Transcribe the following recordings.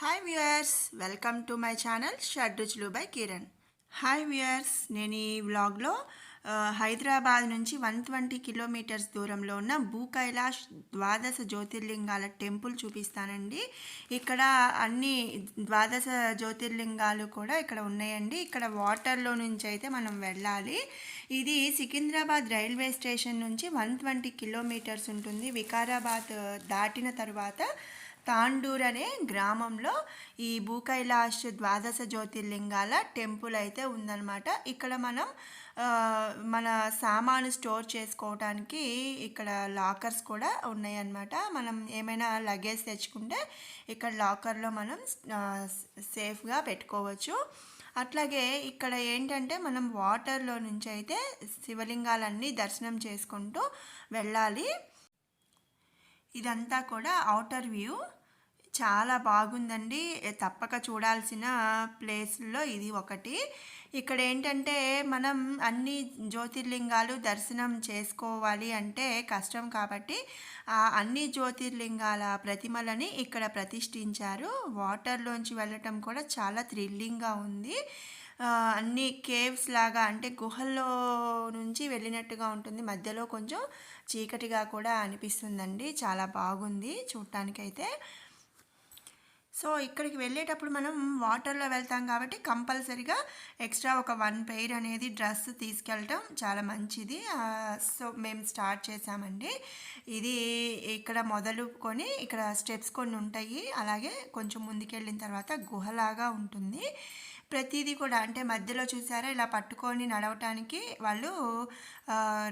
Hi viewers, welcome to my channel Shadruchulu by Kiran. Hi viewers, నేను ఈ వ్లాగ్లో హైదరాబాద్ నుంచి 120 కిలోమీటర్స్ దూరంలో ఉన్న భూ కైలాష్ ద్వాదశ జ్యోతిర్లింగాల టెంపుల్ చూపిస్తానండి. ఇక్కడ అన్ని ద్వాదశ జ్యోతిర్లింగాలు కూడా ఇక్కడ ఉన్నాయండి. ఇక్కడ వాటర్లో నుంచి అయితే మనం వెళ్ళాలి. ఇది సికింద్రాబాద్ రైల్వే స్టేషన్ నుంచి 120 కిలోమీటర్స్ ఉంటుంది. వికారాబాద్ దాటిన తర్వాత తాండూర్ అనే గ్రామంలో ఈ భూకైలాష్ ద్వాదశ జ్యోతిర్లింగాల టెంపుల్ అయితే ఉందన్నమాట. ఇక్కడ మనం మన సామాను స్టోర్ చేసుకోవడానికి ఇక్కడ లాకర్స్ కూడా ఉన్నాయన్నమాట. మనం ఏమైనా లగేజ్ తెచ్చుకుంటే ఇక్కడ లాకర్లో మనం సేఫ్గా పెట్టుకోవచ్చు. అట్లాగే ఇక్కడ ఏంటంటే మనం వాటర్లో నుంచి అయితే శివలింగాలన్నీ దర్శనం చేసుకుంటూ వెళ్ళాలి. ఇదంతా కూడా ఔటర్ వ్యూ, చాలా బాగుందండి. తప్పక చూడాల్సిన ప్లేస్లో ఇది ఒకటి. ఇక్కడ ఏంటంటే మనం అన్ని జ్యోతిర్లింగాలు దర్శనం చేసుకోవాలి అంటే కష్టం కాబట్టి అన్ని జ్యోతిర్లింగాల ప్రతిమలని ఇక్కడ ప్రతిష్ఠించారు. వాటర్లోంచి వెళ్ళటం కూడా చాలా థ్రిల్లింగ్గా ఉంది. అన్ని కేవ్స్ లాగా అంటే గుహల్లో నుంచి వెళ్ళినట్టుగా ఉంటుంది. మధ్యలో కొంచెం చీకటిగా కూడా అనిపిస్తుందండి. చాలా బాగుంది చూడటానికైతే. సో ఇక్కడికి వెళ్ళేటప్పుడు మనం వాటర్లో వెళ్తాం కాబట్టి కంపల్సరీగా ఎక్స్ట్రా ఒక 1 పెయిర్ అనేది డ్రెస్ తీసుకెళ్ళటం చాలా మంచిది. సో మేము స్టార్ట్ చేసామండి. ఇది ఇక్కడ మొదలుకొని ఇక్కడ స్టెప్స్ కొన్ని ఉంటాయి. అలాగే కొంచెం ముందుకెళ్ళిన తర్వాత గుహలాగా ఉంటుంది. ప్రతిదీ కూడా అంటే మధ్యలో చూసారా ఇలా పట్టుకొని నడవటానికి వాళ్ళు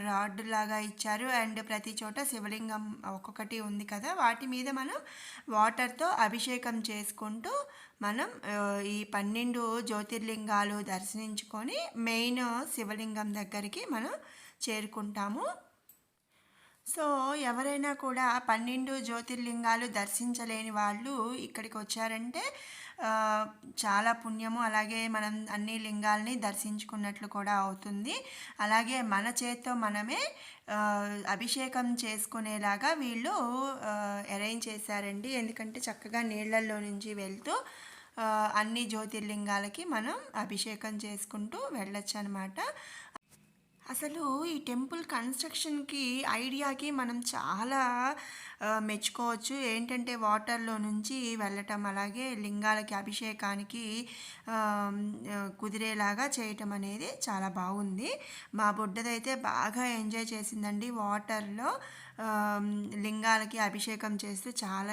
రాడ్ లాగా ఇచ్చారు. అండ్ ప్రతి చోట శివలింగం ఒక్కొక్కటి ఉంది కదా, వాటి మీద మనం వాటర్తో అభిషేకం చేసుకుంటూ మనం ఈ 12 జ్యోతిర్లింగాలు దర్శించుకొని మెయిన్ శివలింగం దగ్గరికి మనం చేరుకుంటాము. సో ఎవరైనా కూడా 12 జ్యోతిర్లింగాలు దర్శించలేని వాళ్ళు ఇక్కడికి వచ్చారంటే చాలా పుణ్యము. అలాగే మనం అన్ని లింగాల్ని దర్శించుకున్నట్లు కూడా అవుతుంది. అలాగే మన చేత్తో మనమే అభిషేకం చేసుకునేలాగా వీళ్ళు అరేంజ్ చేశారండి. ఎందుకంటే చక్కగా నీళ్ళల్లో నుంచి వెళ్తూ అన్ని జ్యోతిర్లింగాలకి మనం అభిషేకం చేసుకుంటూ వెళ్ళొచ్చు అనమాట. అసలు ఈ టెంపుల్ కన్స్ట్రక్షన్కి ఐడియాకి మనం చాలా మెచ్చుకోవచ్చు. ఏంటంటే వాటర్లో నుంచి వెళ్ళటం, అలాగే లింగాలకి అభిషేకానికి కుదిరేలాగా చేయటం అనేది చాలా బాగుంది. మా బుడ్డదైతే బాగా ఎంజాయ్ చేసిందండి. వాటర్లో లింగాలకి అభిషేకం చేస్తూ చాలా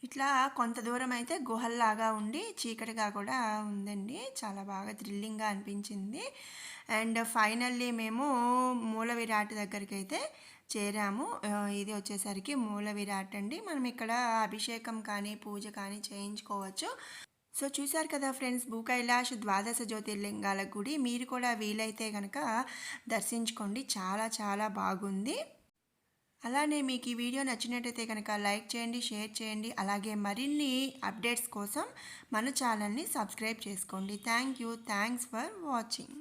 ఇట్లా కొంత దూరం అయితే గుహల్లాగా ఉండి చీకటిగా కూడా ఉందండి. చాలా బాగా థ్రిల్లింగ్‌గా అనిపించింది. అండ్ ఫైనల్లీ మేము మూల విరాట్ దగ్గరికైతే చేరాము. ఇది వచ్చేసరికి మూల విరాట్ అండి. మనం ఇక్కడ అభిషేకం కానీ, పూజ కానీ చేయించుకోవచ్చు. సో చూశారు కదా ఫ్రెండ్స్, భూకైలాష్ ద్వాదశ జ్యోతిర్లింగాల గుడి. మీరు కూడా వీలైతే కనుక దర్శించుకోండి. చాలా చాలా బాగుంది. అలానే మీకు ఈ వీడియో నచ్చినట్టయితే కనుక లైక్ చేయండి, షేర్ చేయండి. అలాగే మరిన్ని అప్డేట్స్ కోసం మన ఛానల్ని సబ్స్క్రైబ్ చేసుకోండి. Thank you. Thanks for watching.